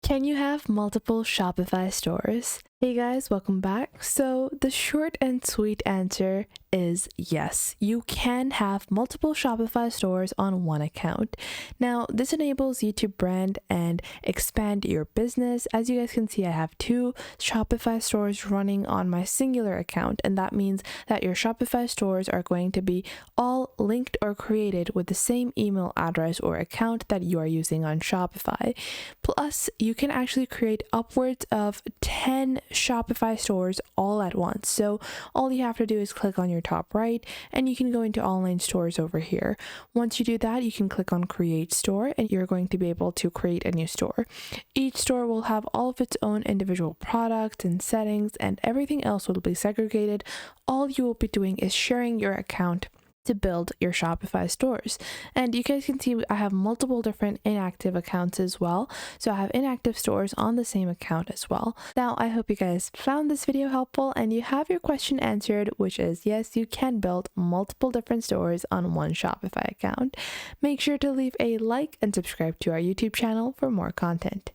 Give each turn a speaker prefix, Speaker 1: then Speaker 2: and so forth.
Speaker 1: Can you have multiple Shopify stores? Hey guys, welcome back. So the short and sweet answer is yes. You can have multiple Shopify stores on one account. Now, this enables you to brand and expand your business. As you guys can see, I have two Shopify stores running on my singular account, and that means that your Shopify stores are going to be all linked or created with the same email address or account that you are using on Shopify. Plus, you can actually create upwards of 10 Shopify stores all at once. So all you have to do is click on your top right and you can go into online stores over here. Once you do that, you can click on create store and you're going to be able to create a new store. Each store will have all of its own individual products and settings, and everything else will be segregated. All you will be doing is sharing your account to build your Shopify stores. And you guys can see I have multiple different inactive accounts as well. So I have inactive stores on the same account as well. Now, I hope you guys found this video helpful and you have your question answered, which is yes, you can build multiple different stores on one Shopify account. Make sure to leave a like and subscribe to our YouTube channel for more content.